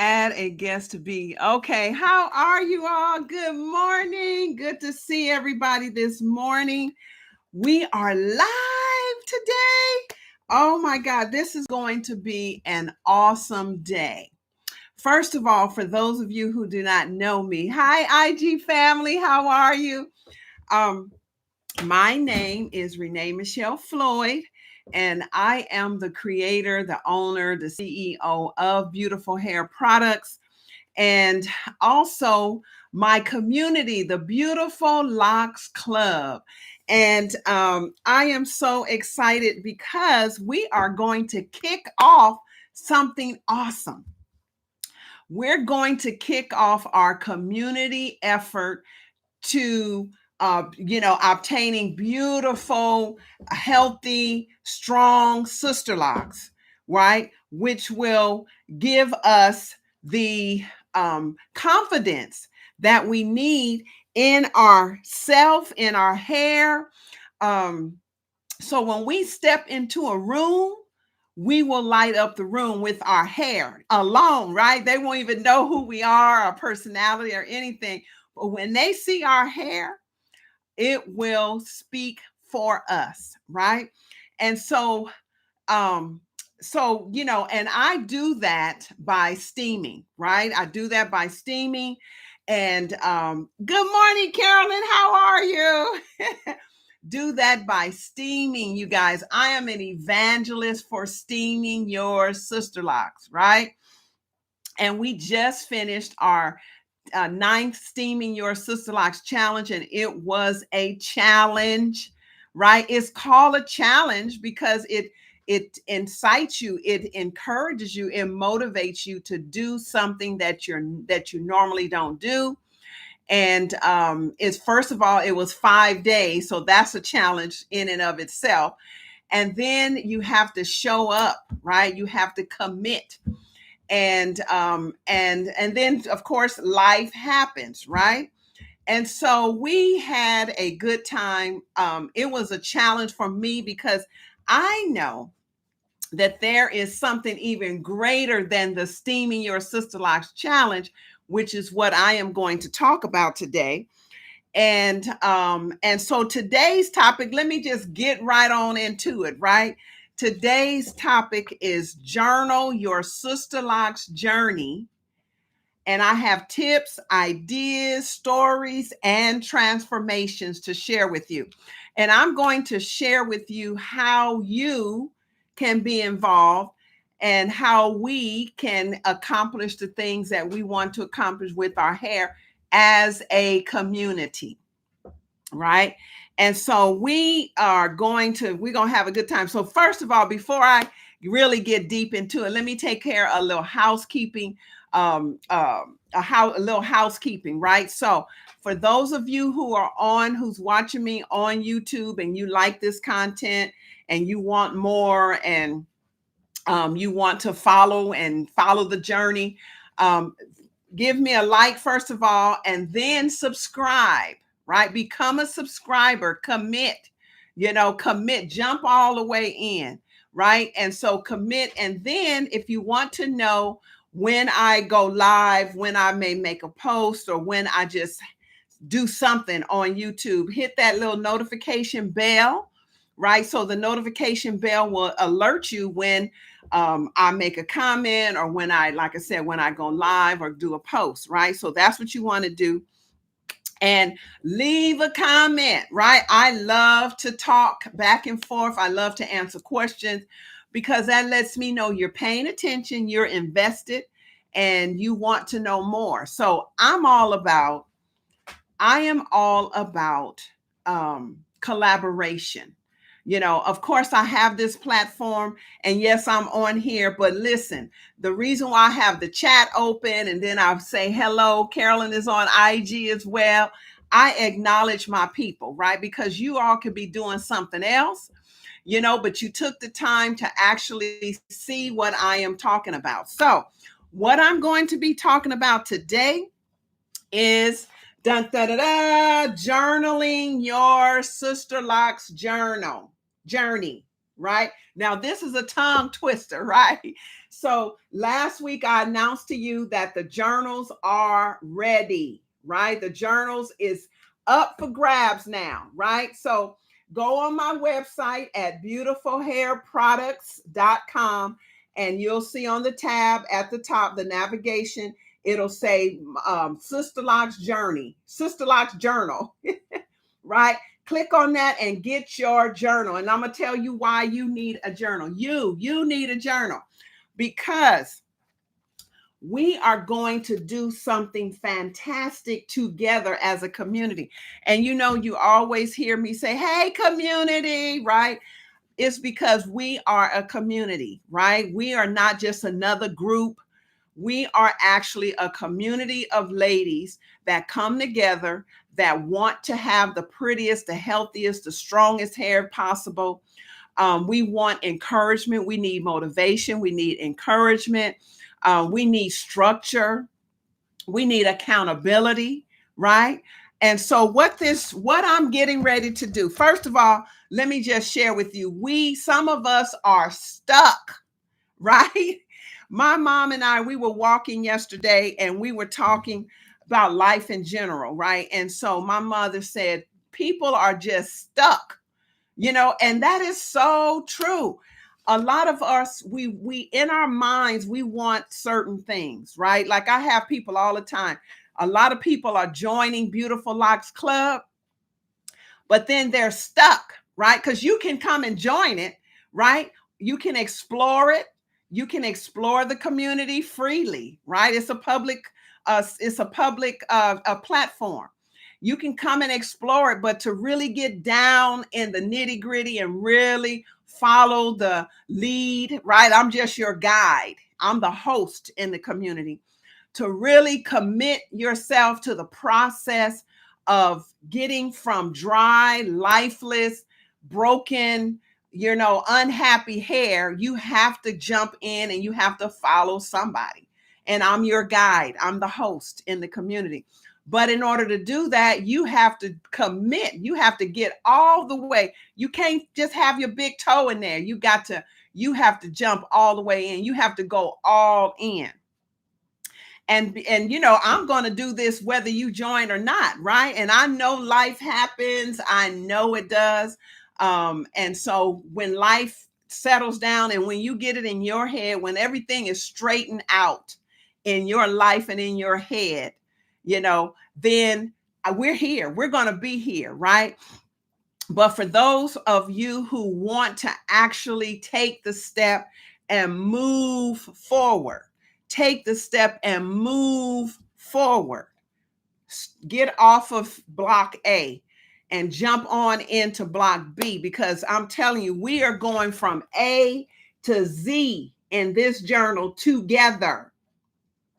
Add a guest to be. Okay, how are you all? Good morning. Good to see everybody this morning. We are live today. Oh my God, this is going to be an awesome day. First of all, for those of you who do not know me, hi IG family, how are you? Um, my name is Rene Michelle Floyd, and I am the creator, the owner, the CEO of Beautiful Hair Products, and also my community, the Beautiful Locks Club. And I am so excited because we are going to kick off something awesome. We're going to kick off our community effort to obtaining beautiful, healthy, strong sister locks, right? Which will give us the confidence that we need in ourself, in our hair. Um, so when we step into a room, we will light up the room with our hair alone, right? They won't even know who we are, our personality, or anything. But when they see our hair, it will speak for us, right? And and I do that by steaming, right? I do that by steaming. And good morning, Carolyn. How are you? Do that by steaming, you guys. I am an evangelist for steaming your sister locks, right? And we just finished our ninth Steaming Your Sister Locks challenge, and it was a challenge, right? It's called a challenge because it incites you, it encourages you, it motivates you to do something that you normally don't do. And it's first of all, it was 5 days, so that's a challenge in and of itself. And then you have to show up, right? You have to commit, and then of course life happens, right? And so we had a good time. It was a challenge for me because I know that there is something even greater than the Steaming Your Sister Locks challenge, which is what I am going to talk about today. And so today's topic, let me just get right on into it, right? Today's topic is Journal Your Sister Locks Journey. And I have tips, ideas, stories, and transformations to share with you. And I'm going to share with you how you can be involved and how we can accomplish the things that we want to accomplish with our hair as a community, right? And so we're going to have a good time. So first of all, before I really get deep into it, let me take care of a little housekeeping, a little housekeeping, right? So for those of you who's watching me on YouTube and you like this content and you want more, and you want to follow the journey, give me a like first of all, and then subscribe, right? Become a subscriber, commit, jump all the way in, right? And so commit. And then if you want to know when I go live, when I may make a post, or when I just do something on YouTube, hit that little notification bell, right? So the notification bell will alert you when I make a comment, or when like I said, when I go live or do a post, right? So that's what you want to do. And leave a comment, right? I love to talk back and forth. I love to answer questions because that lets me know you're paying attention, you're invested, and you want to know more. So I am all about collaboration. Of course, I have this platform, and yes, I'm on here, but listen, the reason why I have the chat open and then I'll say hello, Carolyn is on IG as well. I acknowledge my people, right? Because you all could be doing something else, but you took the time to actually see what I am talking about. So, what I'm going to be talking about today is journaling your sister locks journey, right? Now, this is a tongue twister, right? So last week I announced to you that the journals are ready, right? The journals is up for grabs now, right? So go on my website at beautifulhairproducts.com, and you'll see on the tab at the top, the navigation, it'll say Sisterlocks Journal, right? Click on that and get your journal. And I'm going to tell you why you need a journal. You need a journal because we are going to do something fantastic together as a community. And you always hear me say, hey, community, right? It's because we are a community, right? We are not just another group. We are actually a community of ladies that come together that want to have the prettiest, the healthiest, the strongest hair possible. We want encouragement. We need motivation. We need encouragement. We need structure. We need accountability, right? And so what I'm getting ready to do, first of all, let me just share with you, some of us are stuck, right? My mom and I, we were walking yesterday and we were talking about life in general, right? And so my mother said, people are just stuck, and that is so true. A lot of us, we in our minds, we want certain things, right? Like I have people all the time. A lot of people are joining Beautiful Locks Club, but then they're stuck, right? Because you can come and join it, right? You can explore it. You can explore the community freely, right? It's a public a platform. You can come and explore it, but to really get down in the nitty gritty and really follow the lead, right? I'm just your guide. I'm the host in the community. To really commit yourself to the process of getting from dry, lifeless, broken, unhappy hair, you have to jump in and you have to follow somebody. And I'm your guide. I'm the host in the community. But in order to do that, you have to commit. You have to get all the way. You can't just have your big toe in there. You have to jump all the way in. You have to go all in. And I'm going to do this whether you join or not, right? And I know life happens. I know it does. And so when life settles down and when you get it in your head, when everything is straightened out in your life and in your head, then we're here. We're going to be here, right? But for those of you who want to actually take the step and move forward, take the step and move forward, get off of block A and jump on into block B, because I'm telling you, we are going from A to Z in this journal together,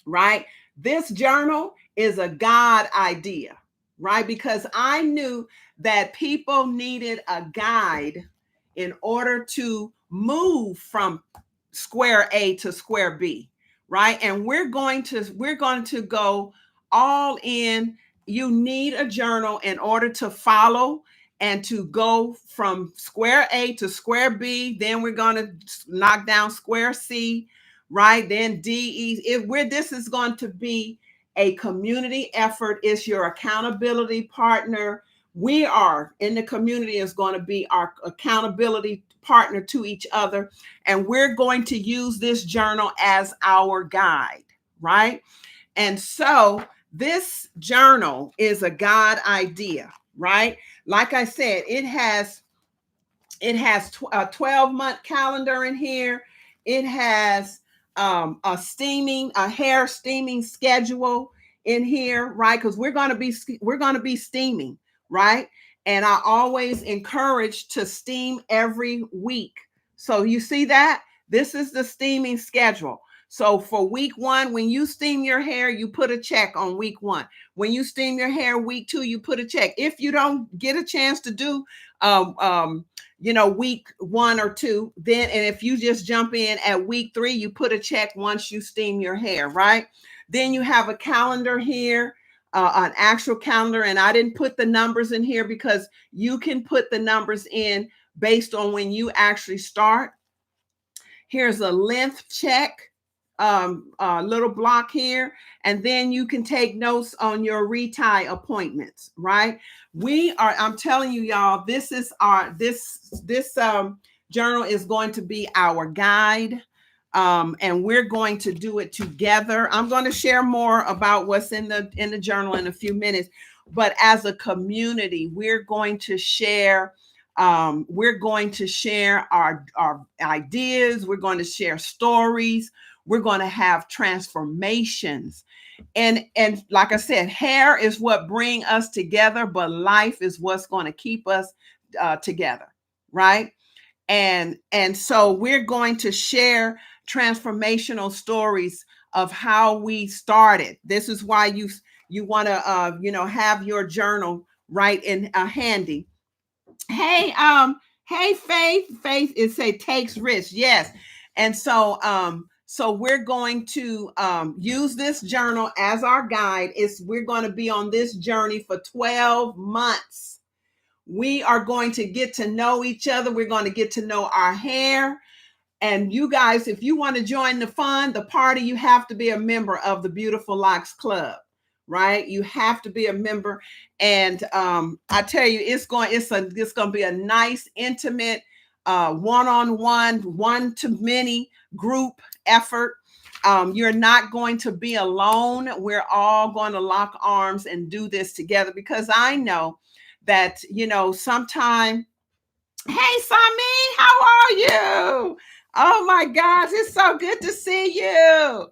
right? This journal is a God idea, right? Because I knew that people needed a guide in order to move from square A to square B, right? And we're going to go all in. You need a journal in order to follow and to go from square A to square B. Then we're going to knock down square C, right? Then D, E. This is going to be a community effort. It's your accountability partner. We are in the community is going to be our accountability partner to each other. And we're going to use this journal as our guide, right? And so this journal is a God idea, right? Like I said, it has a 12-month calendar in here. It has a hair steaming schedule in here, right? Because we're going to be steaming, right? And I always encourage to steam every week. So you see that? This is the steaming schedule. So for week 1, when you steam your hair, you put a check on week 1. When you steam your hair week 2, you put a check. If you don't get a chance to do week 1 or 2, then, and if you just jump in at week 3, you put a check once you steam your hair, right? Then you have a calendar here, an actual calendar. And I didn't put the numbers in here because you can put the numbers in based on when you actually start. Here's a length check, little block here, and then you can take notes on your retie appointments. Right? I'm telling you, y'all, this is our this journal is going to be our guide. And we're going to do it together. I'm going to share more about what's in the journal in a few minutes, but as a community, we're going to share. We're going to share our ideas. We're going to share stories. We're going to have transformations. And like I said, hair is what bring us together, but life is what's going to keep us together, right? And so we're going to share transformational stories of how we started. This is why you want to have your journal right in handy. Hey, Faith is say takes risks. Yes. And so we're going to use this journal as our guide. We're going to be on this journey for 12 months. We are going to get to know each other. We're going to get to know our hair. And you guys, if you want to join the fun, the party, you have to be a member of the Beautiful Locks Club, right? You have to be a member. And I tell you, it's going to be a nice, intimate, one-on-one, one-to-many group effort. You're not going to be alone. We're all going to lock arms and do this together, because I know that, sometime. Hey, Sami, how are you? Oh my gosh, it's so good to see you.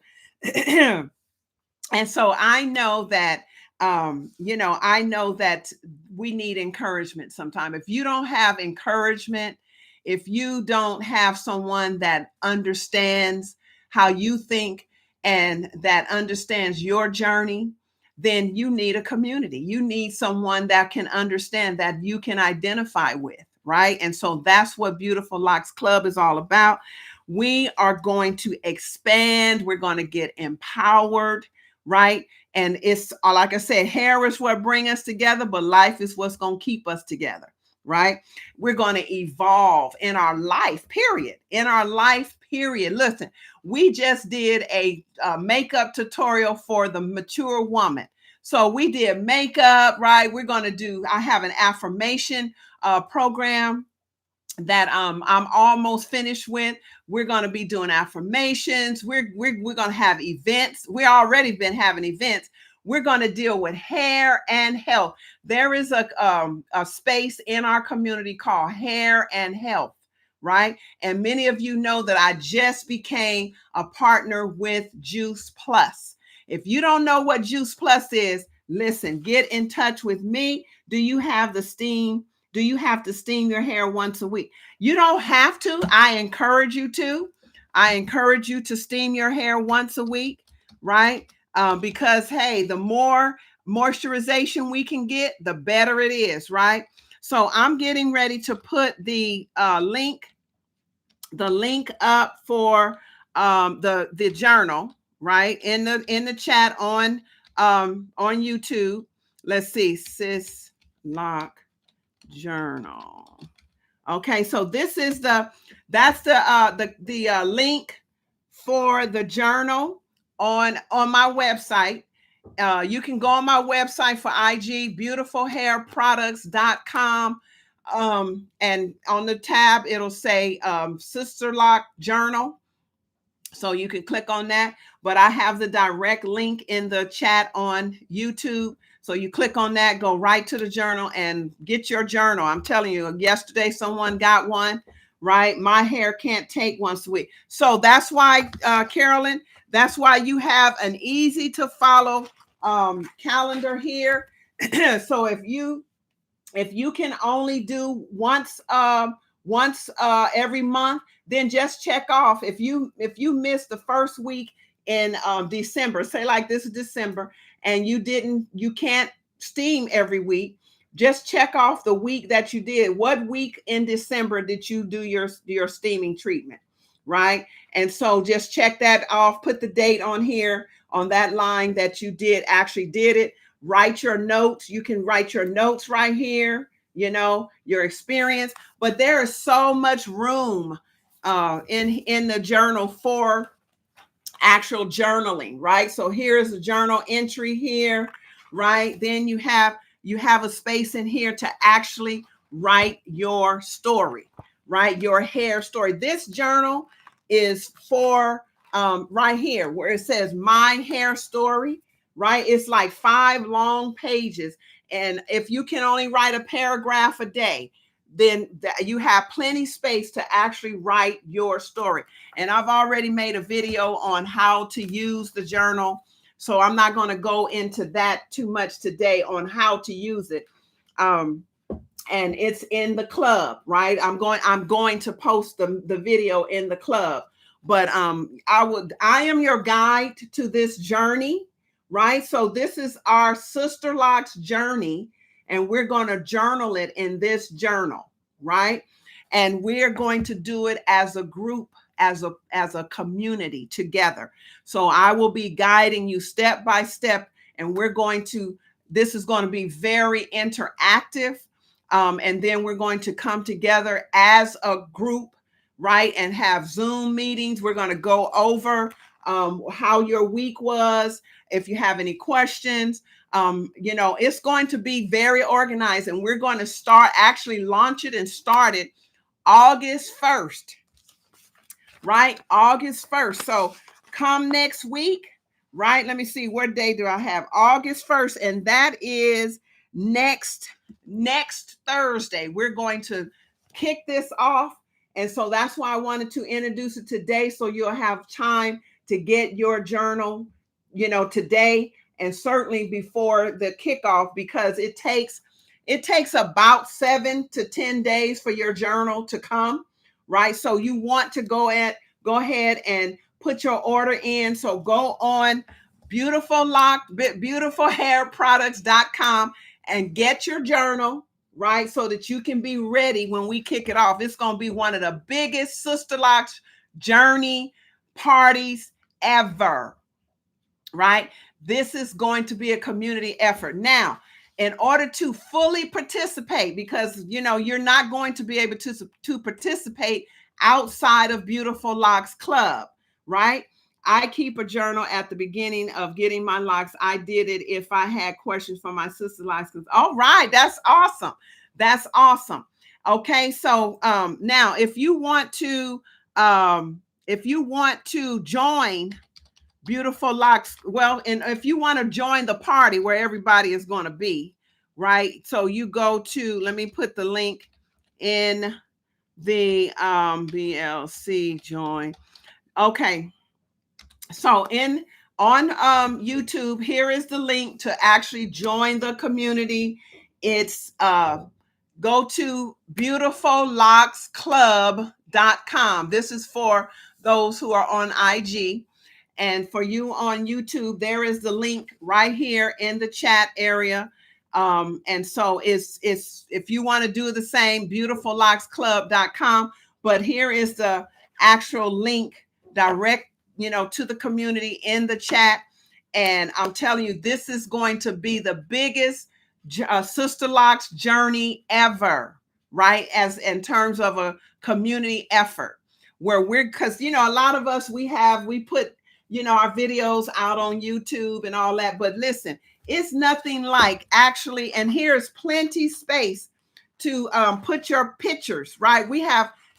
And so I know that, I know that we need encouragement sometime. If you don't have encouragement, if you don't have someone that understands how you think and that understands your journey, then you need a community. You need someone that can understand, that you can identify with, right? And so that's what Beautiful Locks Club is all about. We are going to expand. We're going to get empowered, right? And it's like I said, hair is what bring us together, but life is what's going to keep us together, right? We're going to evolve in our life, period. In our life, period. Listen, we just did a makeup tutorial for the mature woman. So we did makeup, right? I have an affirmation program that I'm almost finished with. We're going to be doing affirmations. We're going to have events. We already been having events. We're going to deal with hair and health. There is a space in our community called Hair and Health, right? And many of you know that I just became a partner with Juice Plus. If you don't know what Juice Plus is, listen, get in touch with me. Do you have the steam? Do you have to steam your hair once a week? You don't have to. I encourage you to. I encourage you to steam your hair once a week, right? Because, hey, the more moisturization we can get, the better it is, right? So I'm getting ready to put the link up for the journal, right, in the chat on YouTube. Let's see, Sis Lock Journal. Okay, so this is the link for the journal on my website. You can go on my website for IG, beautifulhairproducts.com. And on the tab, it'll say Sisterlock Journal. So you can click on that. But I have the direct link in the chat on YouTube. So you click on that, go right to the journal and get your journal. I'm telling you, yesterday someone got one, right? My hair can't take once a week. So that's why, Carolyn, that's why you have an easy to follow calendar here. So if you can only do once every month, then just check off. If you miss the first week in December, say like this is December, and you can't steam every week, just check off the week that you did. What week in December did you do your steaming treatment, right? And so just check that off, put the date on here on that line that you actually did it. Write your notes. You can write your notes right here. your experience. But there is so much room in the journal for actual journaling, right? So here's a journal entry here, right? Then you have a space in here to actually write your story, right? Your hair story. This journal is for right here where it says my hair story, right? It's like 5 long pages. And if you can only write a paragraph a day, then you have plenty space to actually write your story. And I've already made a video on how to use the journal. So I'm not going to go into that too much today on how to use it. And it's in the club, right? I'm going to post the video in the club. But I am your guide to this journey, right? So this is our Sisterlocks journey, and we're going to journal it in this journal, right? And we're going to do it as a group, as a community together. So I will be guiding you step by step, and this is going to be very interactive. And then we're going to come together as a group, right? And have Zoom meetings. We're going to go over how your week was. If you have any questions, it's going to be very organized, and we're going to actually launch it and start it August 1st, right? August 1st. So come next week, right? Let me see, what day do I have? August 1st. And that is next Thursday. We're going to kick this off. And so that's why I wanted to introduce it today, so you'll have time to get your journal, today, and certainly before the kickoff, because it takes about 7 to 10 days for your journal to come, right? So you want to go ahead and put your order in. So go on beautifulhairproducts.com and get your journal, right? So that you can be ready when we kick it off. It's going to be one of the biggest Sisterlocks journey parties ever, right? This is going to be a community effort. Now, in order to fully participate, because you're not going to be able to participate outside of Beautiful Locks Club, right? I keep a journal at the beginning of getting my locks. I did it if I had questions for my sister locks. All right, that's awesome. That's awesome. Okay, so now if you want to join Beautiful Locks, well, and if you want to join the party where everybody is going to be, right? So you go to, let me put the link in the BLC join. Okay. So on YouTube, here is the link to actually join the community. It's go to beautifullocksclub.com. This is for those who are on IG. And for you on YouTube, there is the link right here in the chat area. And so it's if you want to do the same, beautifullocksclub.com. But here is the actual link direct, to the community in the chat. And I'm telling you, this is going to be the biggest Sisterlocks journey ever, right? As in terms of a community effort, where because a lot of us we put our videos out on YouTube and all that. But listen, it's nothing like actually, and here's plenty space to put your pictures, right?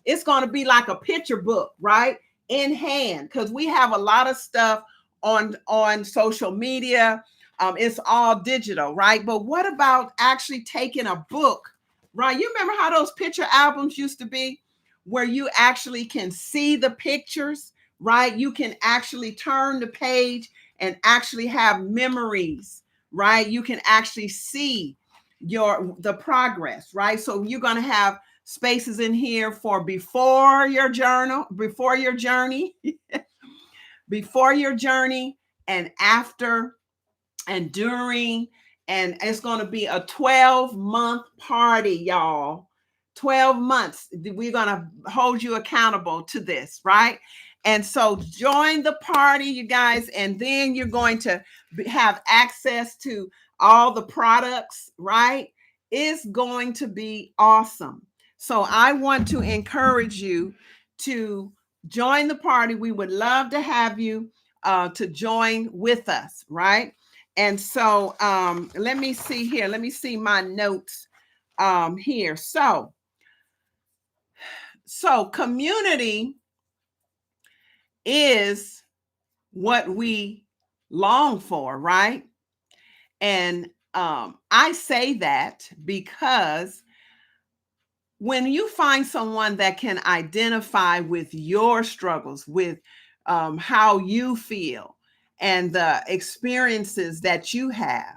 It's going to be like a picture book, right? In hand, because we have a lot of stuff on social media. It's all digital, right? But what about actually taking a book, right? You remember how those picture albums used to be, where you actually can see the pictures, right? You can actually turn the page and actually have memories, right? You can actually see the progress, right? So you're going to have spaces in here for before your journey, before your journey, and after and during. And it's going to be a 12-month party, y'all. 12 months. We're going to hold you accountable to this, right? And so join the party, you guys, and then you're going to have access to all the products, right? It's going to be awesome. So I want to encourage you to join the party. We would love to have you to join with us, right? And so let me see here. Let me see my notes here. So community is what we long for, right? And I say that because when you find someone that can identify with your struggles, with how you feel and the experiences that you have,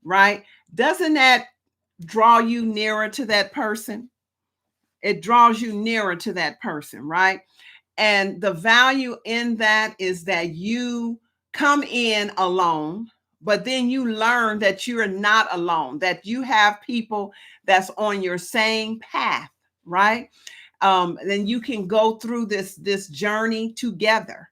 right? Doesn't that draw you nearer to that person? It draws you nearer to that person, right? And the value in that is that you come in alone, but then you learn that you're not alone, that you have people that's on your same path, right? Then you can go through this journey together,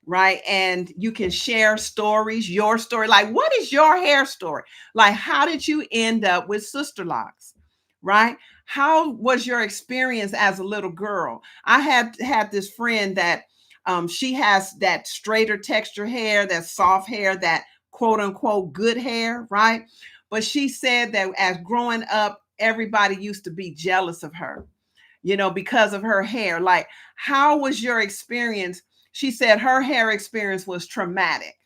right? And you can share stories, your story. Like, what is your hair story? Like, how did you end up with Sister Locks, right? How was your experience as a little girl? I had this friend that she has that straighter texture hair, that soft hair, that quote unquote good hair, right? But she said that as growing up, everybody used to be jealous of her, because of her hair. Like, how was your experience? She said her hair experience was traumatic,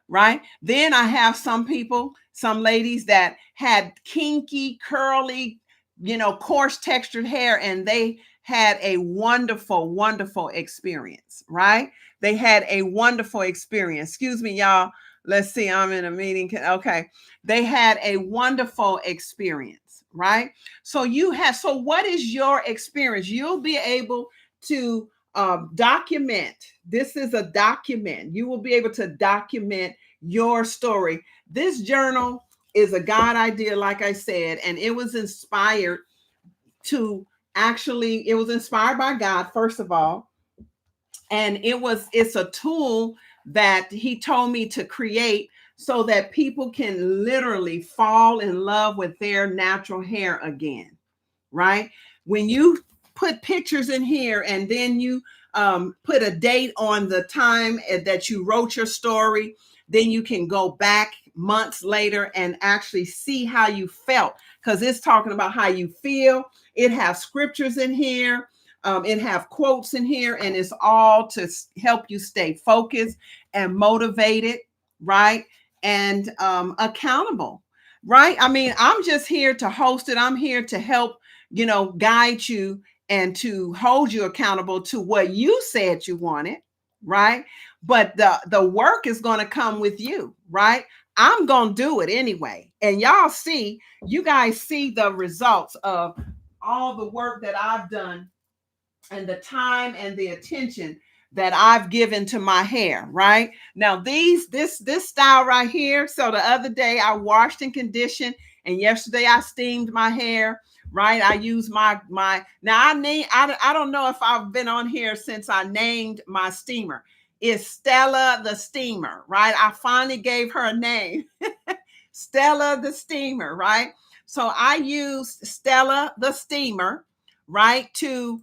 right? Then I have some people, some ladies that had kinky, curly, coarse textured hair, and they had a wonderful, wonderful experience, right? They had a wonderful experience. Excuse me, y'all. Let's see, I'm in a meeting. Okay. They had a wonderful experience, right? So what is your experience? You'll be able to document. This is a document. You will be able to document your story. This journal is a God idea, like I said, and it was inspired it was inspired by God, first of all. And it's a tool that he told me to create so that people can literally fall in love with their natural hair again, right? When you put pictures in here and then you put a date on the time that you wrote your story, then you can go back months later and actually see how you felt, because it's talking about how you feel. It has scriptures in here. It have quotes in here, and it's all to help you stay focused and motivated, right? And accountable, right? I mean, I'm just here to host it. I'm here to help, guide you and to hold you accountable to what you said you wanted, right? But the work is going to come with you, right? I'm going to do it anyway. And you guys see the results of all the work that I've done and the time and the attention that I've given to my hair, right? Now this style right here. So the other day I washed and conditioned, and yesterday I steamed my hair, right? I use my now I don't know if I've been on here since I named my steamer. It's Stella the Steamer, right? I finally gave her a name. Stella the Steamer, right? So I used Stella the Steamer, right, to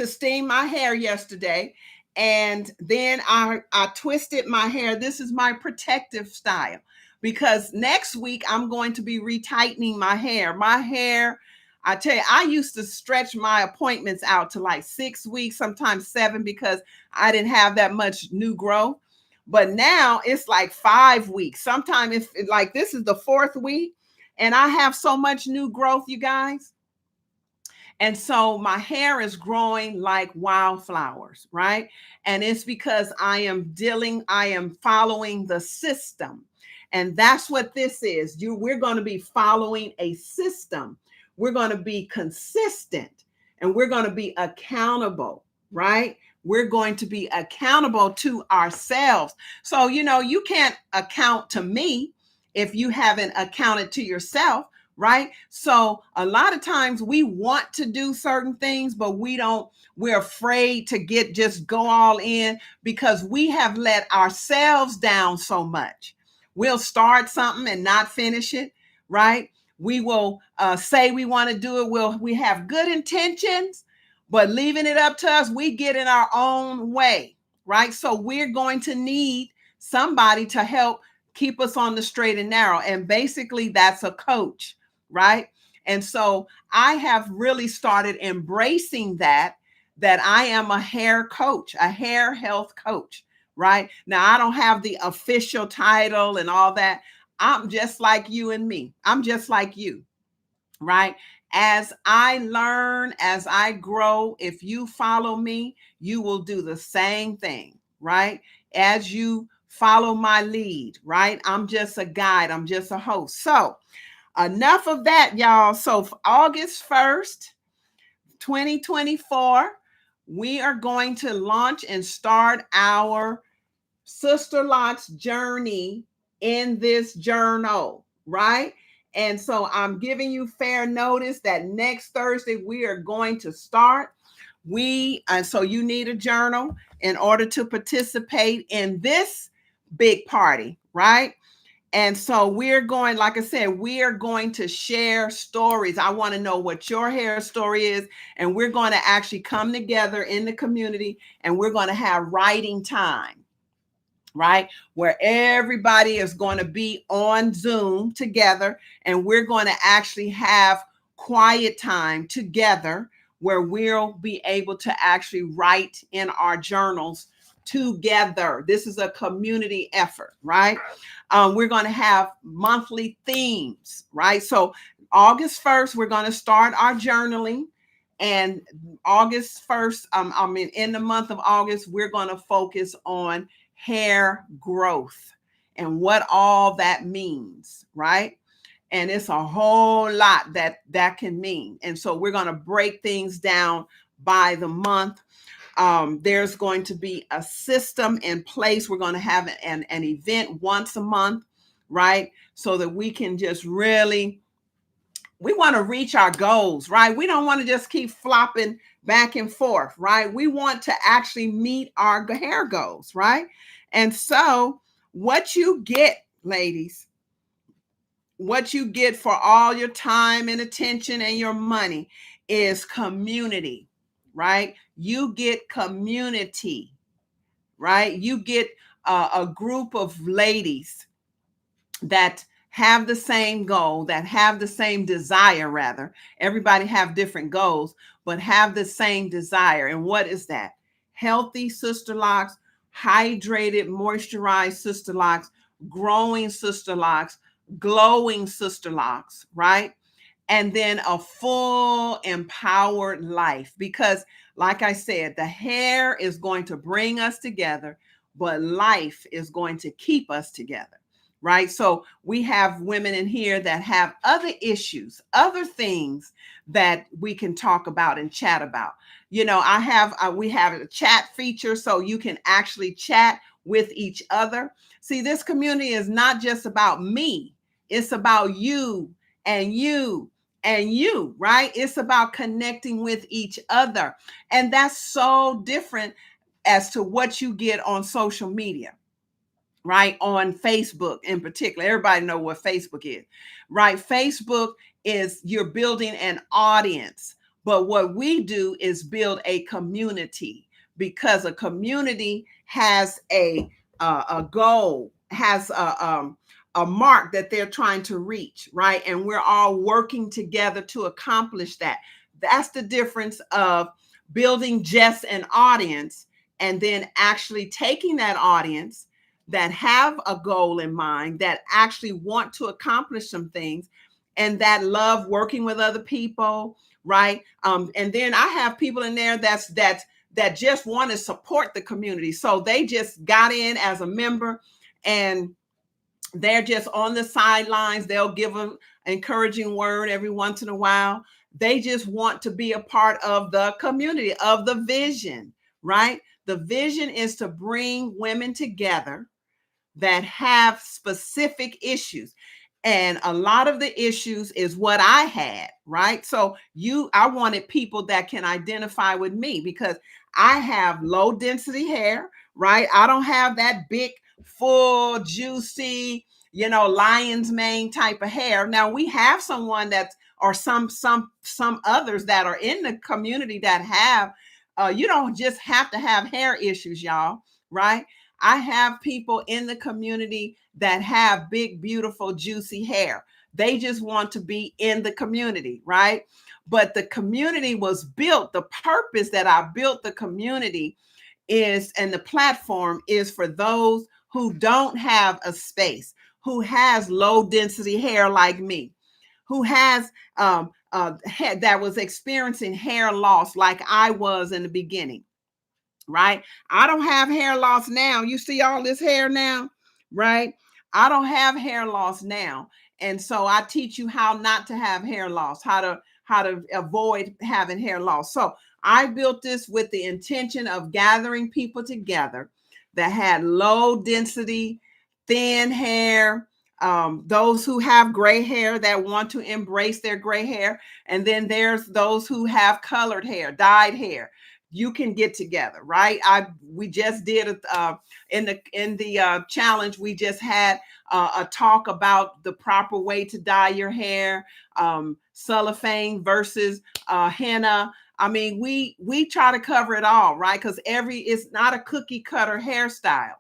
steam my hair yesterday. And then I twisted my hair. This is my protective style, because next week I'm going to be retightening my hair. My hair, I tell you, I used to stretch my appointments out to like 6 weeks, sometimes 7, because I didn't have that much new growth. But now it's like 5 weeks. Sometimes if like this is the 4th week and I have so much new growth, you guys. And so my hair is growing like wildflowers, right? And it's because I am following the system. And that's what this is. We're going to be following a system. We're going to be consistent, and we're going to be accountable, right? We're going to be accountable to ourselves. So, you can't account to me if you haven't accounted to yourself, right? So a lot of times we want to do certain things, but we're afraid to just go all in, because we have let ourselves down so much. We'll start something and not finish it. right? We will say we want to do it. We have good intentions, but leaving it up to us, we get in our own way, right? So we're going to need somebody to help keep us on the straight and narrow. And basically, that's a coach, right? And so I have really started embracing that I am a hair coach, a hair health coach, right? Now, I don't have the official title and all that. I'm just like you and me. I'm just like you, right? As I learn, as I grow, if you follow me, you will do the same thing, right? As you follow my lead, right? I'm just a guide, I'm just a host. So, enough of that, y'all. So, for August 1st, 2024, we are going to launch and start our Sisterlocks journey in this journal, right? And so I'm giving you fair notice that next Thursday we are going to start. So you need a journal in order to participate in this big party, right? And so we're going, like I said, we are going to share stories. I want to know what your hair story is. And we're going to actually come together in the community and we're going to have writing time, right? Where everybody is going to be on Zoom together and we're going to actually have quiet time together where we'll be able to actually write in our journals together. This is a community effort, right? We're going to have monthly themes, right? So August 1st, we're going to start our journaling. And August 1st, in the month of August, we're going to focus on hair growth and what all that means, right? And it's a whole lot that can mean. And so we're going to break things down by the month. There's going to be a system in place. We're going to have an event once a month, right? So that we can just really, we want to reach our goals, right? We don't want to just keep flopping back and forth, right? We want to actually meet our hair goals, right? And so what you get, ladies, what you get for all your time and attention and your money is community, right? You get community, right? You get a group of ladies that have the same goal, that have the same desire, rather. Everybody have different goals, but have the same desire. And what is that? Healthy sister locks, hydrated, moisturized sister locks, growing sister locks, glowing sister locks, right? And then a full empowered life. Because, like I said, the hair is going to bring us together, but life is going to keep us together, right? So we have women in here that have other issues, other things that we can talk about and chat about. You know, we have a chat feature so you can actually chat with each other. See, this community is not just about me, it's about you and you and you, right? It's about connecting with each other. And that's so different as to what you get on social media, right? On Facebook in particular. Everybody know what Facebook is, right? Facebook is you're building an audience. But what we do is build a community, because a community has a goal, has a mark that they're trying to reach, right? And we're all working together to accomplish that. That's the difference of building just an audience and then actually taking that audience that have a goal in mind, that actually want to accomplish some things, and that love working with other people, right? And then I have people in there that just want to support the community. So they just got in as a member and they're just on the sidelines. They'll give an encouraging word every once in a while. They just want to be a part of the community, of the vision, right? The vision is to bring women together that have specific issues. And a lot of the issues is what I had, right? So I wanted people that can identify with me because I have low density hair, right? I don't have that big, full, juicy, lion's mane type of hair. Now we have someone that's, or some others that are in the community that have, you don't just have to have hair issues, y'all, right? I have people in the community that have big, beautiful, juicy hair. They just want to be in the community, right? But the community was built, the purpose that I built the community is, and the platform is for those who don't have a space, who has low density hair like me, who has that was experiencing hair loss like I was in the beginning, right? I don't have hair loss now. You see all this hair now, right? I don't have hair loss now. And so I teach you how not to have hair loss, how to avoid having hair loss. So I built this with the intention of gathering people together that had low density, thin hair, those who have gray hair that want to embrace their gray hair. And then there's those who have colored hair, dyed hair. You can get together, right? We just did in the challenge. We just had a talk about the proper way to dye your hair, cellophane versus henna. I mean, we try to cover it all, right? Because it's not a cookie cutter hairstyle,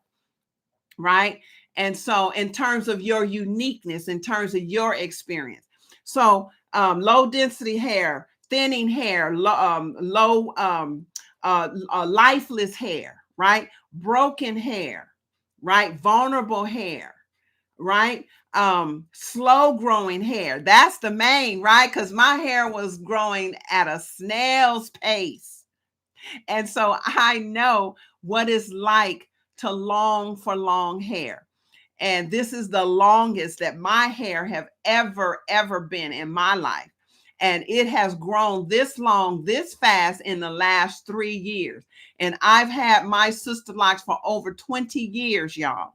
right? And so in terms of your uniqueness, in terms of your experience, so low density hair, thinning hair, low lifeless hair, right? Broken hair, right? Vulnerable hair, right? Slow growing hair. That's the main, right? Because my hair was growing at a snail's pace. And so I know what it's like to long for long hair. And this is the longest that my hair have ever been in my life. And it has grown this long, this fast in the last 3 years. And I've had my sister locks for over 20 years, y'all.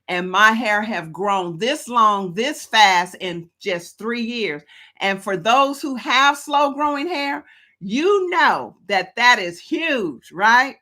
And my hair have grown this long, this fast in just 3 years. And for those who have slow growing hair, you know that is huge, right?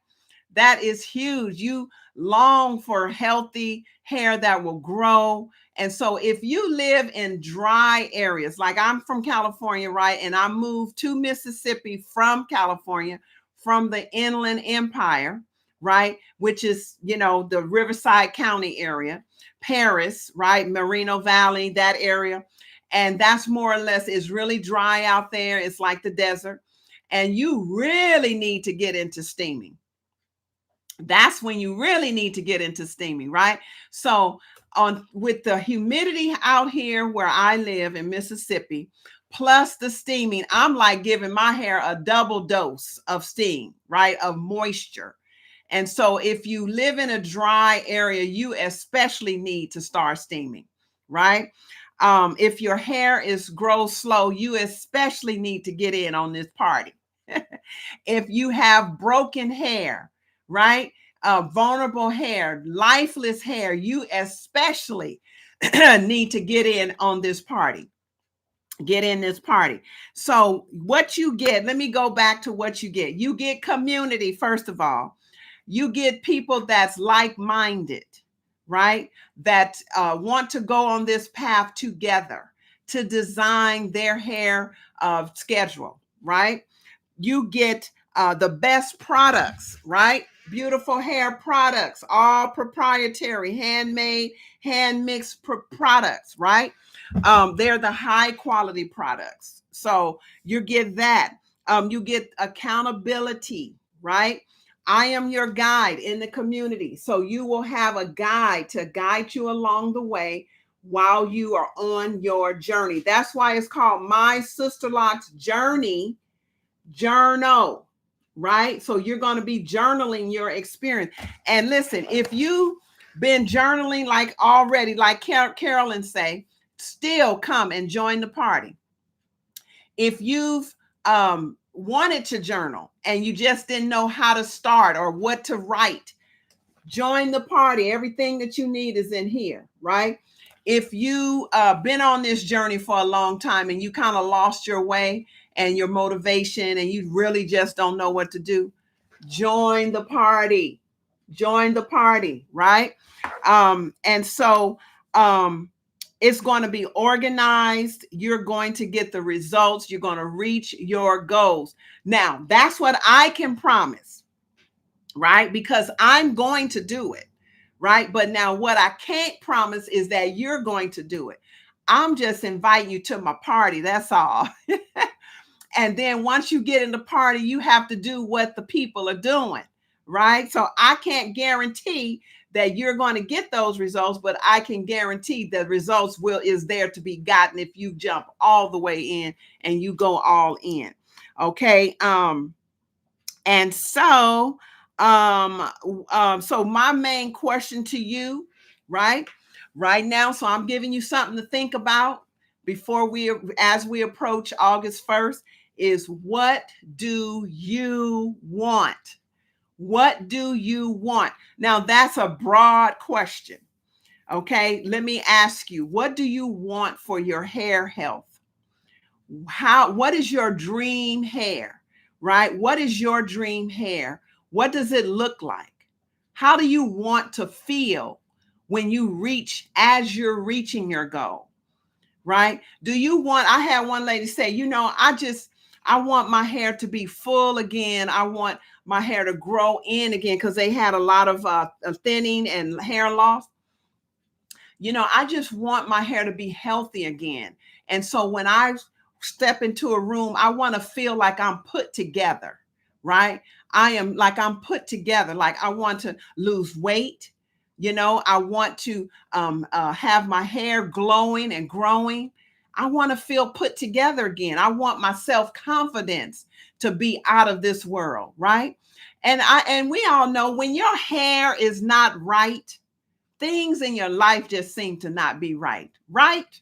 That is huge. You long for healthy hair that will grow. And so if you live in dry areas, like I'm from California, right? And I moved to Mississippi from California, from the Inland Empire, right? Which is, the Riverside County area, Paris, right? Moreno Valley, that area. And that's more or less, is really dry out there. It's like the desert. And you really need to get into steaming. That's when you really need to get into steaming, right? So with the humidity out here where I live in Mississippi, plus the steaming, I'm like giving my hair a double dose of steam, right? Of moisture. And so if you live in a dry area, you especially need to start steaming, right? If your hair grows slow, you especially need to get in on this party. If you have broken hair, right? Vulnerable hair, lifeless hair, you especially need to get in on this party. Get in this party. So what you get, let me go back to what you get. You get community, first of all. You get people that's like-minded, right? That want to go on this path together to design their hair schedule, right? You get the best products, right? Beautiful hair products, all proprietary, handmade, hand mixed products, right? They're the high quality products. So you get that. You get accountability, right? I am your guide in the community. So you will have a guide to guide you along the way while you are on your journey. That's why it's called My Sisterlocks Journey Journal, right? So you're going to be journaling your experience. And listen, if you've been journaling like already, like Carolyn say, still come and join the party. If you've wanted to journal and you just didn't know how to start or what to write, join the party. Everything that you need is in here, right? If you been on this journey for a long time and you kind of lost your way and your motivation and you really just don't know what to do, join the party. Join the party, right? And so um, it's going to be organized. You're going to get the results. You're going to reach your goals. Now, that's what I can promise, right? Because I'm going to do it, right? But now what I can't promise is that you're going to do it. I'm just inviting you to my party. That's all. And then once you get in the party, you have to do what the people are doing, right? So I can't guarantee that you're going to get those results, but I can guarantee that results is there to be gotten if you jump all the way in and you go all in. Okay. And so so my main question to you, right now, so I'm giving you something to think about before as we approach August 1st, is what do you want? What do you want? Now, that's a broad question. Okay, let me ask you, what do you want for your hair health? What is your dream hair? Right? What is your dream hair? What does it look like? How do you want to feel when as you're reaching your goal? Right? I had one lady say, I want my hair to be full again. I want my hair to grow in again because they had a lot of thinning and hair loss. I just want my hair to be healthy again. And so when I step into a room, I want to feel like I'm put together, right? I'm put together. Like I want to lose weight. I want to have my hair glowing and growing. I want to feel put together again. I want my self-confidence to be out of this world, right? And we all know when your hair is not right, things in your life just seem to not be right, right?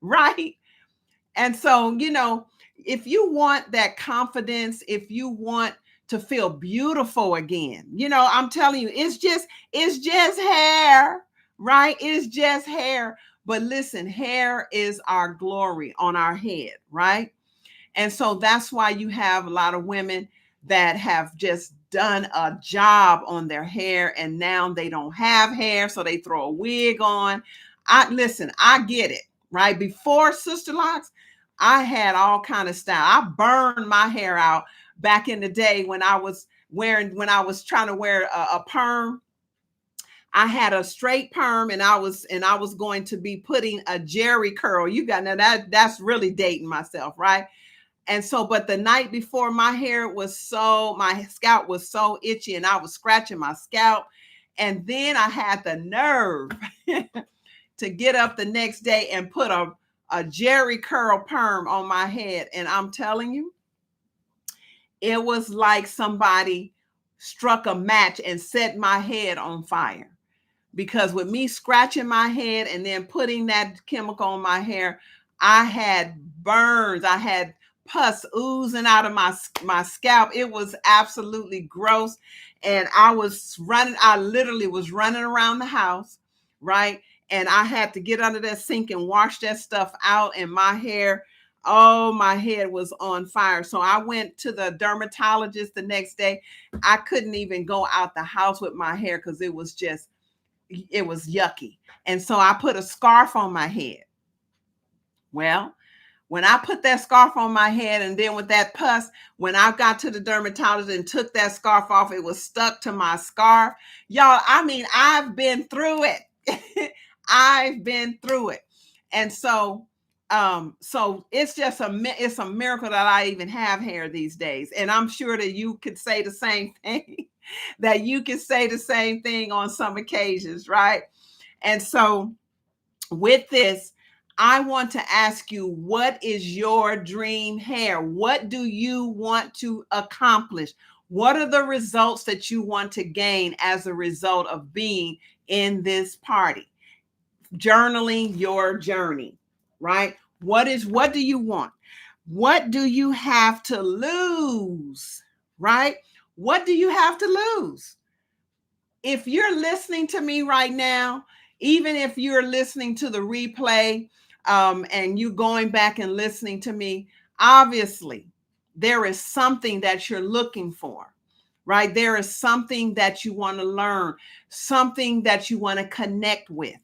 Right. And so, if you want that confidence, if you want to feel beautiful again, I'm telling you, it's just hair, right? It's just hair. But listen, hair is our glory on our head, right? And so that's why you have a lot of women that have just done a job on their hair and now they don't have hair, so they throw a wig on. I get it, right? Before Sister Locks, I had all kind of style. I burned my hair out back in the day when I was trying to wear a perm. I had a straight perm and I was going to be putting a jerry curl. You got now that's really dating myself, right? And so, but the night before, my scalp was so itchy and I was scratching my scalp. And then I had the nerve to get up the next day and put a Jerry curl perm on my head. And I'm telling you, it was like somebody struck a match and set my head on fire. Because with me scratching my head and then putting that chemical on my hair, I had burns. I had pus oozing out of my scalp. It was absolutely gross. And I literally was running around the house, right? And I had to get under that sink and wash that stuff out. And my head was on fire. So I went to the dermatologist the next day. I couldn't even go out the house with my hair because it was yucky. And so I put a scarf on my head. Well, when I put that scarf on my head and then with that pus, when I got to the dermatologist and took that scarf off, it was stuck to my scarf. Y'all, I mean, I've been through it. I've been through it. And so it's it's a miracle that I even have hair these days. And I'm sure that you could say the same thing, that you could say the same thing on some occasions, right? And so with this, I want to ask you, what is your dream hair? What do you want to accomplish? What are the results that you want to gain as a result of being in this party? Journaling your journey, right? What do you want? What do you have to lose, right? What do you have to lose? If you're listening to me right now, even if you're listening to the replay and you going back and listening to me, obviously there is something that you're looking for, right? There is something that you want to learn, something that you want to connect with,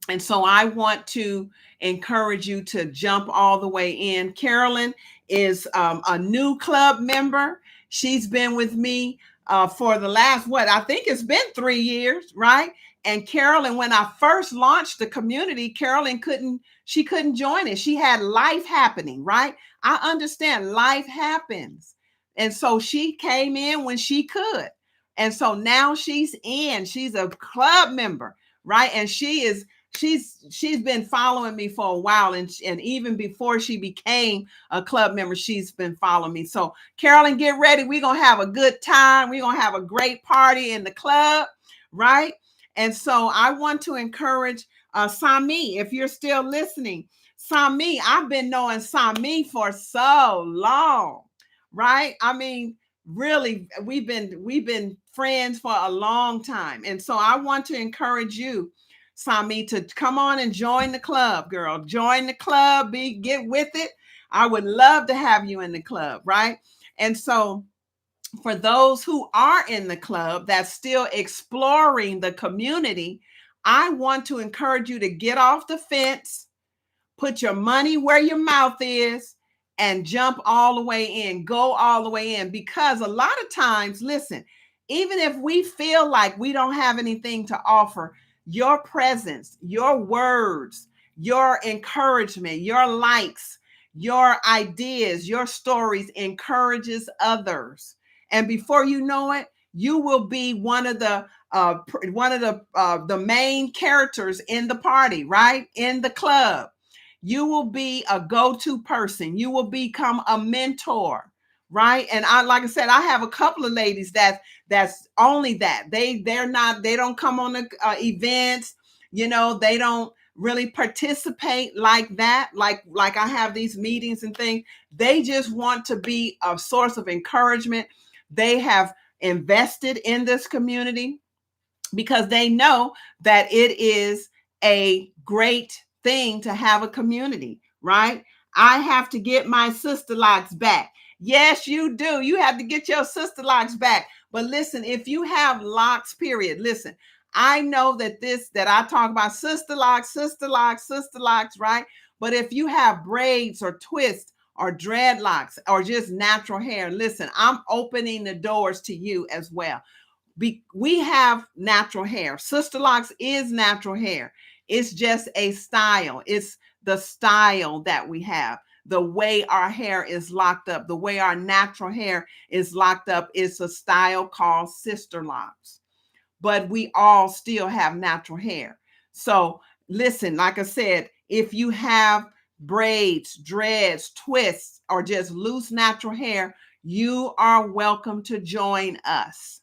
And so I want to encourage you to jump all the way in. Carolyn is a new club member. She's been with me for the last, what, I think it's been 3 years, right? And Carolyn, when I first launched the community, Carolyn she couldn't join it. She had life happening, right? I understand life happens. And so she came in when she could. And so now she's in. She's a club member, right? And she's been following me for a while, and even before she became a club member, she's been following me. So Carolyn, get ready. We're gonna have a good time. We're gonna have a great party in the club, right? And so I want to encourage Sami, if you're still listening. Sami, I've been knowing Sami for so long, right? I mean, really, we've been friends for a long time. And so I want to encourage you, Sami, to come on and join the club, girl. Join the club, get with it. I would love to have you in the club, right? And so for those who are in the club that's still exploring the community, I want to encourage you to get off the fence, put your money where your mouth is, and jump all the way in, go all the way in. Because a lot of times, listen, even if we feel like we don't have anything to offer, your presence, your words, your encouragement, your likes, your ideas, your stories encourages others. And before you know it, you will be one of the main characters in the party, right? In the club. You will be a go-to person. You will become a mentor, right? And like I said, I have a couple of ladies that's only that. They don't come on the events, they don't really participate like that, like I have these meetings and things. They just want to be a source of encouragement. They have invested in this community because they know that it is a great thing to have a community, right? I have to get my sister locks back. Yes, you do. You have to get your sister locks back. But listen, if you have locks, period, listen, I know that I talk about sister locks, right? But if you have braids or twists or dreadlocks or just natural hair, listen, I'm opening the doors to you as well. We have natural hair. Sister locks is natural hair. It's just a style. It's the style that we have. The way our hair is locked up, the way our natural hair is locked up is a style called sister locks. But we all still have natural hair. So listen, like I said, if you have braids, dreads, twists, or just loose natural hair, you are welcome to join us,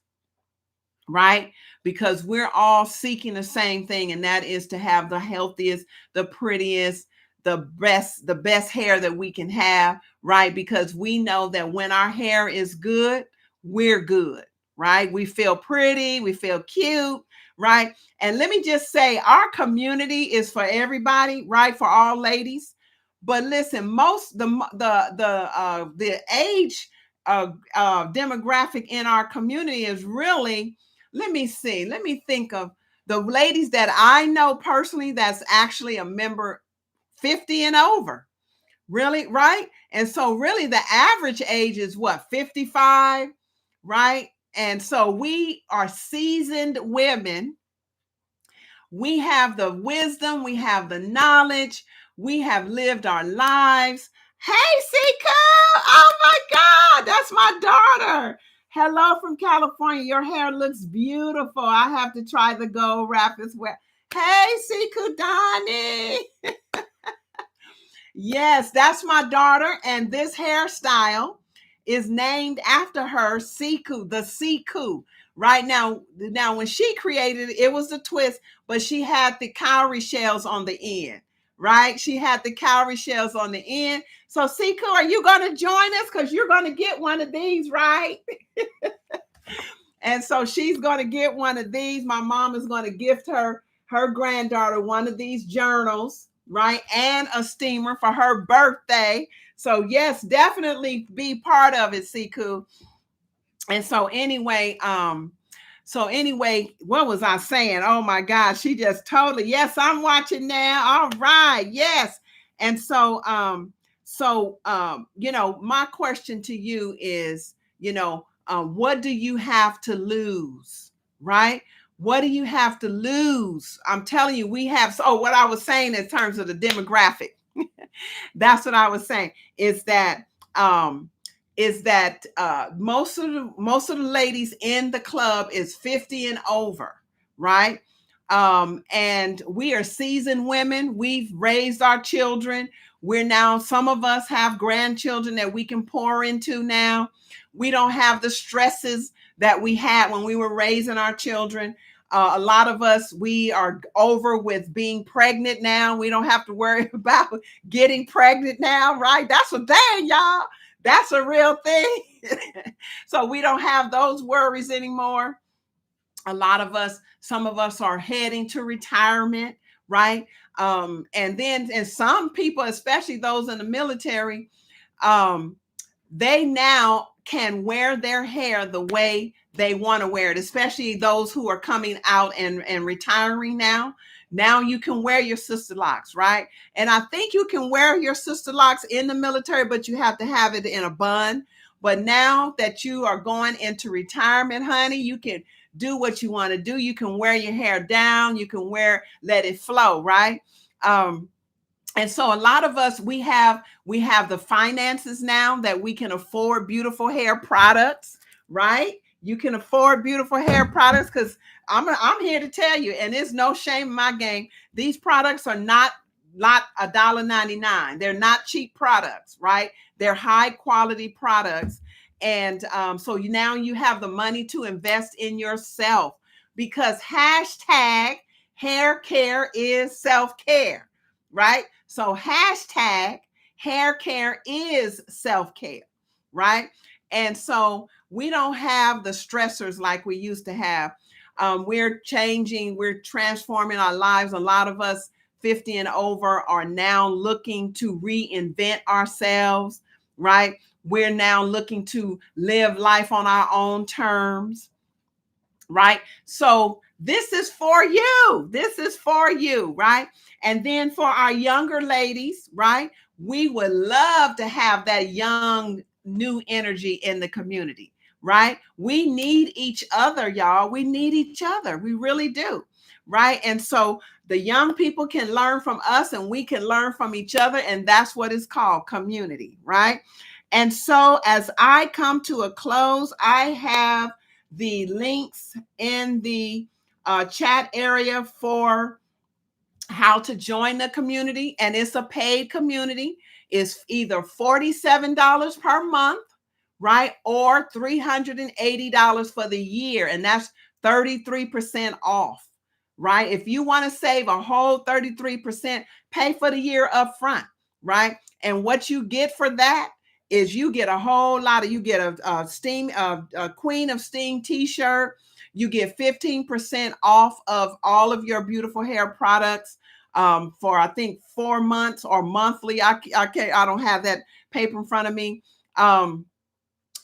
right? Because we're all seeking the same thing, and that is to have the healthiest, the prettiest, the best hair that we can have, right? Because we know that when our hair is good, we're good, right? We feel pretty, we feel cute, right? And let me just say, our community is for everybody, right? For all ladies. But listen, most the age demographic in our community is really, let me see. Let me think of the ladies that I know personally that's actually a member 50 and over. Really, right? And so really the average age is what, 55, right? And so we are seasoned women. We have the wisdom, we have the knowledge, we have lived our lives. Hey, Sika! Oh my God, that's my daughter. Hello from California. Your hair looks beautiful. I have to try the gold wrap as well. Hey, Siku Dani. Yes, that's my daughter, and this hairstyle is named after her, Siku, the Siku. Right now, when she created it, it was a twist, but she had the cowrie shells on the end, right? She had the cowrie shells on the end. So, Siku, are you going to join us? Because you're going to get one of these, right? And so she's going to get one of these. My mom is going to gift her granddaughter one of these journals, right? And a steamer for her birthday. So yes, definitely be part of it, Siku. And so anyway, So anyway, what was I saying? Oh my gosh, she just totally, yes, I'm watching now. All right, yes. And you know, my question to you is, you know, what do you have to lose? Right? What do you have to lose? I'm telling you, we have. So what I was saying in terms of the demographic, that's what I was saying, um is that most of the ladies in the club is 50 and over, right? And we are seasoned women. We've raised our children. We're now, some of us have grandchildren that we can pour into now. We don't have the stresses that we had when we were raising our children. A lot of us, we are over with being pregnant now. We don't have to worry about getting pregnant now, right? That's a thing, y'all. That's a real thing. So we don't have those worries anymore. A lot of us, some of us are heading to retirement, right? And some people, especially those in the military, um, they now can wear their hair the way they want to wear it, especially those who are coming out and retiring now. Now you can wear your sister locks, right? And I think you can wear your sister locks in the military, but you have to have it in a bun. But now that you are going into retirement, honey, you can do what you want to do. You can wear your hair down, you can let it flow, right? And so a lot of us, we have the finances now that we can afford beautiful hair products, right? You can afford beautiful hair products, because I'm here to tell you, and there's no shame in my game, these products are not $1.99. They're not cheap products, right? They're high quality products. And so now you have the money to invest in yourself, because hashtag hair care is self-care, right? So hashtag hair care is self-care, right? And so we don't have the stressors like we used to have. We're changing, we're transforming our lives. A lot of us 50 and over are now looking to reinvent ourselves, right? We're now looking to live life on our own terms, right? So this is for you. This is for you, right? And then for our younger ladies, right? We would love to have that young, new energy in the community, right? We need each other, y'all. We need each other. We really do, right? And so the young people can learn from us and we can learn from each other. And that's what is called community, right? And so as I come to a close, I have the links in the chat area for how to join the community. And it's a paid community. It's either $47 per month, right? Or $380 for the year. And that's 33% off, right? If you want to save a whole 33%, pay for the year up front, right? And what you get for that is you get a whole lot of, you get a Queen of Steam t-shirt. You get 15% off of all of your beautiful hair products for I think 4 months or monthly. I don't have that paper in front of me. And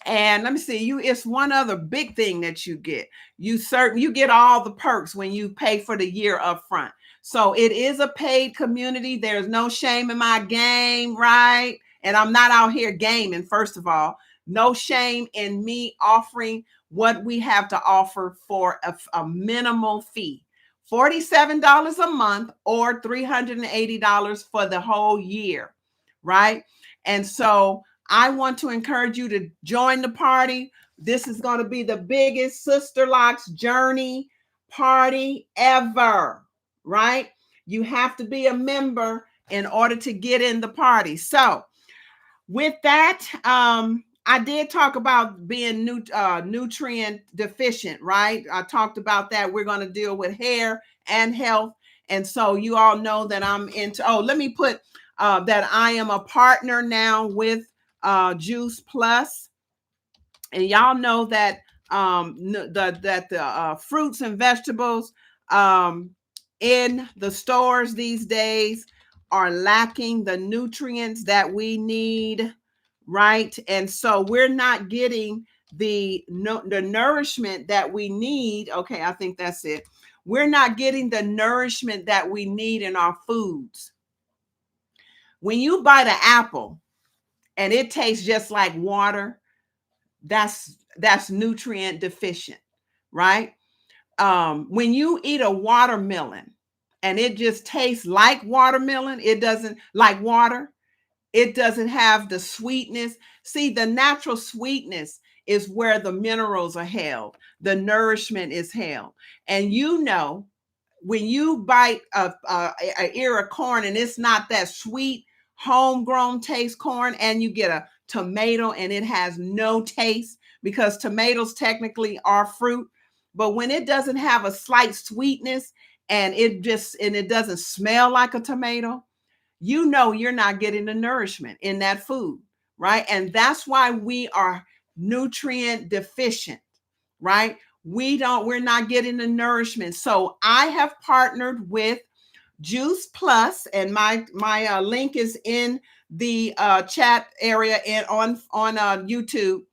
let me see, it's one other big thing that you get. You get all the perks when you pay for the year up front. So it is a paid community. There's no shame in my game, right? And I'm not out here gaming, first of all. No shame in me offering what we have to offer for a minimal fee. $47 a month or $380 for the whole year, right? And so I want to encourage you to join the party. This is going to be the biggest Sister Locks Journey party ever, right? You have to be a member in order to get in the party. So with that, I did talk about being nutrient deficient, right? I talked about that. We're going to deal with hair and health. And so you all know that I'm into, let me put that I am a partner now with Juice Plus. And y'all know that the fruits and vegetables in the stores these days are lacking the nutrients that we need, right? And so we're not getting the nourishment that we need. Okay, I think that's it. We're not getting the nourishment that we need in our foods. When you bite an apple and it tastes just like water, that's nutrient deficient, right? When you eat a watermelon and it just tastes like watermelon, it doesn't like water, it doesn't have the sweetness. See, the natural sweetness is where the minerals are held, the nourishment is held. And when you bite a ear of corn and it's not that sweet homegrown taste corn, and you get a tomato and it has no taste, because tomatoes technically are fruit, but when it doesn't have a slight sweetness and it doesn't smell like a tomato, you're not getting the nourishment in that food, right? And that's why we are nutrient deficient, right? We're not getting the nourishment. So I have partnered with Juice Plus, and my link is in the chat area and on YouTube.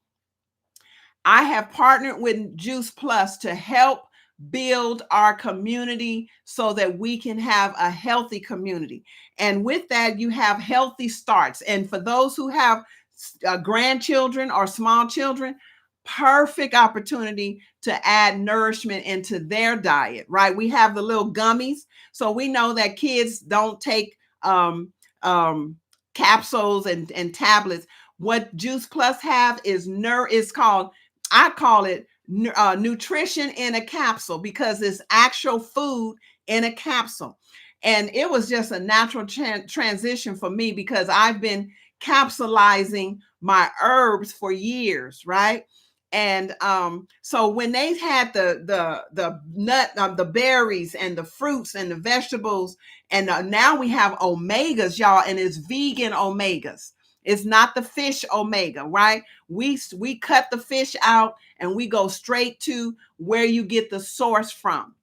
I have partnered with Juice Plus to help build our community so that we can have a healthy community. And with that, you have healthy starts. And for those who have grandchildren or small children, perfect opportunity to add nourishment into their diet, right? We have the little gummies. So we know that kids don't take capsules and tablets. What Juice Plus have is called, I call it nutrition in a capsule, because it's actual food in a capsule. And it was just a natural transition for me, because I've been capsulizing my herbs for years, right? And so when they had the berries and the fruits and the vegetables, and now we have omegas, y'all, and it's vegan omegas. It's not the fish omega, right? We cut the fish out and we go straight to where you get the source from,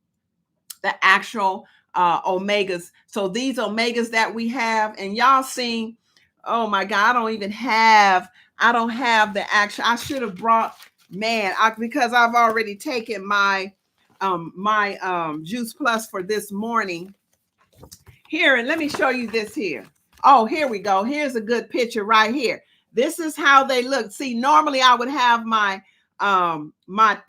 the actual omegas. So these omegas that we have, and y'all seen, oh my God, I don't have the actual, I should have brought, because I've already taken my Juice Plus for this morning. Here, and let me show you this here. Oh, here we go. Here's a good picture right here. This is how they look. See, normally I would have my my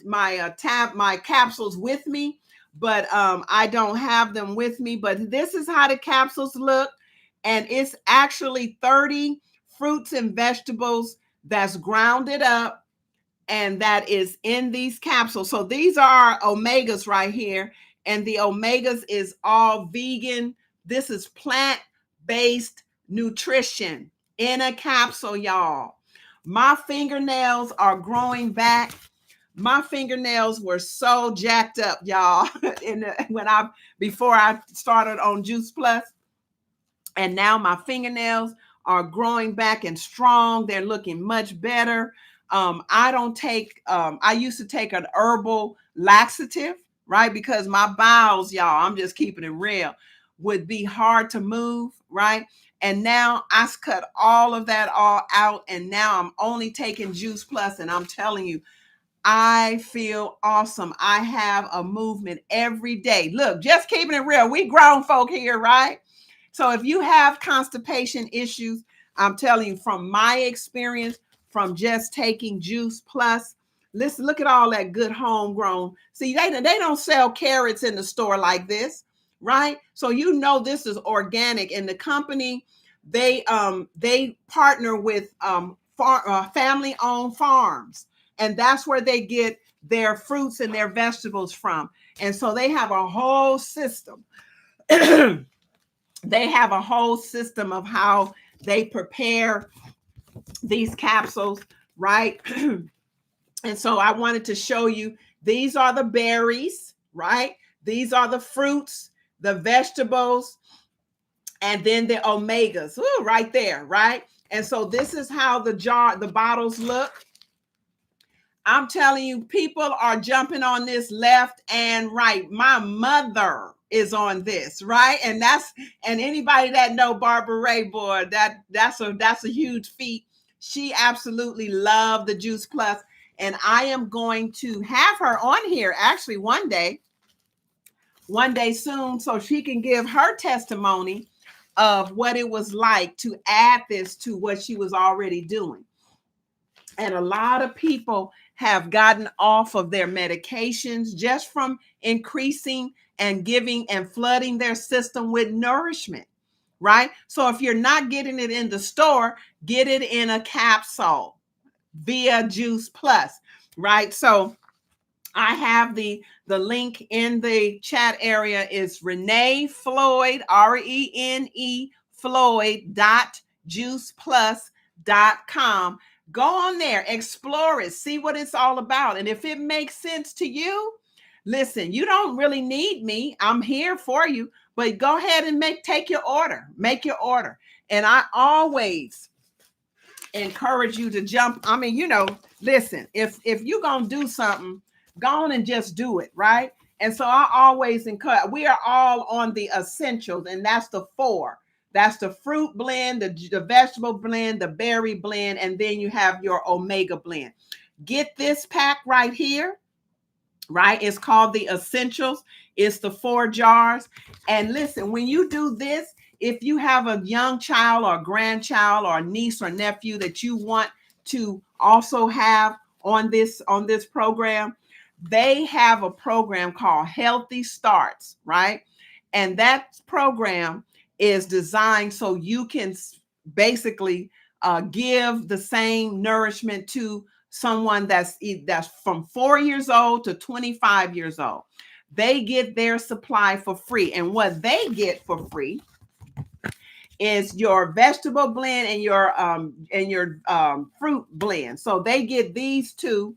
capsules with me, but I don't have them with me. But this is how the capsules look, and it's actually 30 fruits and vegetables that's grounded up, and that is in these capsules. So these are omegas right here, and the omegas is all vegan. This is plant-based nutrition in a capsule, y'all. My fingernails are growing back. My fingernails were so jacked up, y'all, before I started on Juice Plus. And now my fingernails are growing back and strong. They're looking much better. I used to take an herbal laxative, right? Because my bowels, y'all, I'm just keeping it real, would be hard to move, right? And now I cut all of that all out. And now I'm only taking Juice Plus, and I'm telling you, I feel awesome. I have a movement every day. Look, just keeping it real. We grown folk here, right? So if you have constipation issues, I'm telling you from my experience, from just taking Juice Plus, listen, look at all that good homegrown. See, they don't sell carrots in the store like this, right? So this is organic, and the company, they partner with family-owned farms, and that's where they get their fruits and their vegetables from. And so they have a whole system. They have a whole system of how they prepare these capsules, right? And so I wanted to show you, these are the berries, right? These are the fruits, the vegetables, and then the omegas. Ooh, right there, right? And so this is how the bottles look. I'm telling you, people are jumping on this left and right. My mother is on this, right? And anybody that know Barbara Ray, boy, that's a huge feat. She absolutely loved the Juice Plus. And I am going to have her on here actually one day soon, so she can give her testimony of what it was like to add this to what she was already doing. And a lot of people have gotten off of their medications just from increasing and giving and flooding their system with nourishment, right? So if you're not getting it in the store, get it in a capsule via Juice Plus, right? So I have the link in the chat area. Is Rene Floyd, Rene Floyd .juiceplus.com. Go on there, explore it, see what it's all about. And if it makes sense to you, listen, you don't really need me. I'm here for you, but go ahead and take your order. Make your order. And I always encourage you to jump. I mean, listen, if you're gonna do something, go on and just do it, right? And so I always encourage, we are all on the essentials, and that's the 4. That's the fruit blend, the vegetable blend, the berry blend, and then you have your omega blend. Get this pack right here, right? It's called the essentials. It's the 4 jars. And listen, when you do this, if you have a young child or grandchild or niece or nephew that you want to also have on this program, they have a program called Healthy Starts, right? And that program is designed so you can basically give the same nourishment to someone that's from 4 years old to 25 years old. They get their supply for free. And what they get for free is your vegetable blend and your fruit blend. So they get these two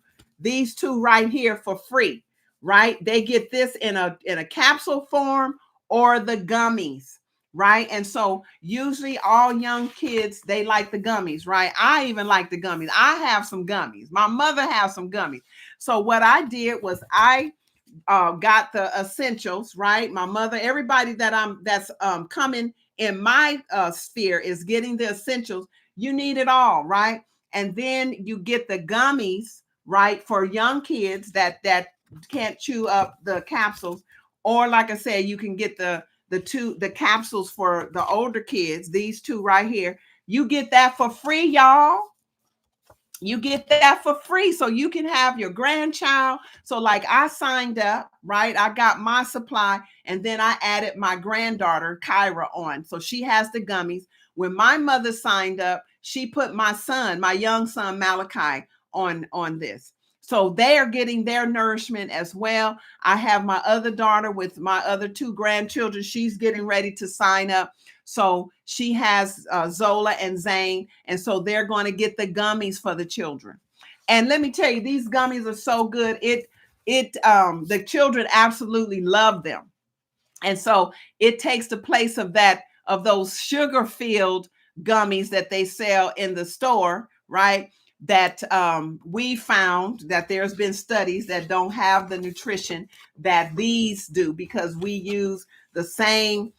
right here for free, right? They get this in a capsule form or the gummies, right? And so usually all young kids, they like the gummies, right? I even like the gummies. I have some gummies. My mother has some gummies. So what I did was I got the essentials, right? My mother, everybody that's coming in my sphere is getting the essentials. You need it all, right? And then you get the gummies, right, for young kids that can't chew up the capsules, or like I said, you can get the capsules for the older kids. These 2 right here, you get that for free, y'all. You get that for free, so you can have your grandchild. So like I signed up, right? I got my supply, and then I added my granddaughter Kyra on, so she has the gummies. When my mother signed up, she put my young son Malachi on this, so they are getting their nourishment as well. I have my other daughter with my other 2 grandchildren. She's getting ready to sign up. So she has Zola and Zane. And so they're going to get the gummies for the children. And let me tell you, these gummies are so good. The children absolutely love them. And so it takes the place of those sugar-filled gummies that they sell in the store, right? That we found that there's been studies that don't have the nutrition that these do, because we use the same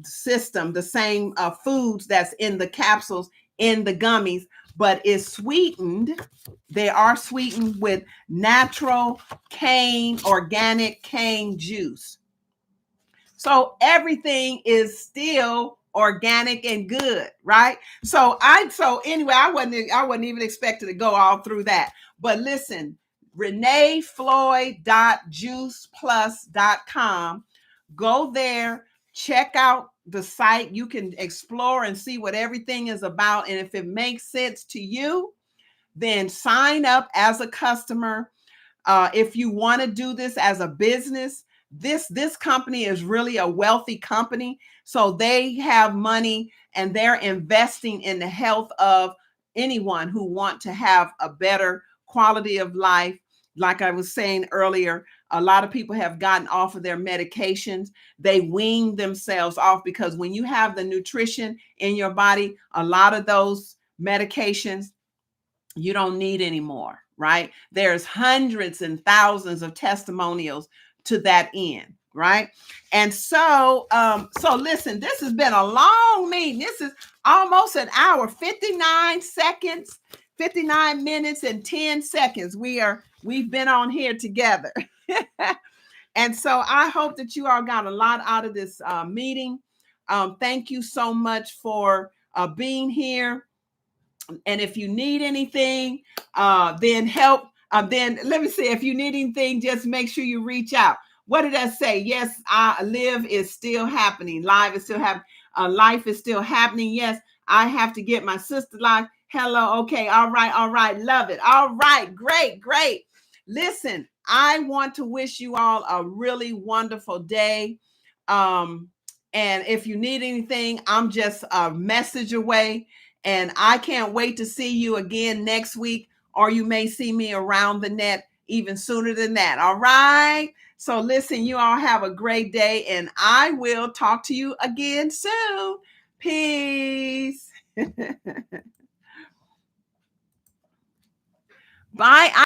system, the same foods that's in the capsules, in the gummies, but it's sweetened. They are sweetened with natural organic cane juice. So everything is still organic and good, right? So anyway, I wasn't even expected to go all through that. But listen, renefloyd.juiceplus.com. Go there, check out the site. You can explore and see what everything is about. And if it makes sense to you, then sign up as a customer. If you want to do this as a business, this company is really a wealthy company. So they have money and they're investing in the health of anyone who want to have a better quality of life. Like I was saying earlier, a lot of people have gotten off of their medications. They wean themselves off, because when you have the nutrition in your body, a lot of those medications you don't need anymore, right? There's hundreds and thousands of testimonials to that end, right? And so listen, this has been a long meeting. This is almost an hour, 59 seconds. 59 minutes and 10 seconds. We've been on here together. And so I hope that you all got a lot out of this meeting. Thank you so much for being here. And if you need anything, then help. Then let me see. If you need anything, just make sure you reach out. What did I say? Yes, live is still happening. Live is still happening. Life is still happening. Yes, I have to get my sister live. Hello. Okay. All right. All right. Love it. All right. Great. Great. Listen, I want to wish you all a really wonderful day. And if you need anything, I'm just a message away. And I can't wait to see you again next week, or you may see me around the net even sooner than that. All right. So listen, you all have a great day, and I will talk to you again soon. Peace. Bye.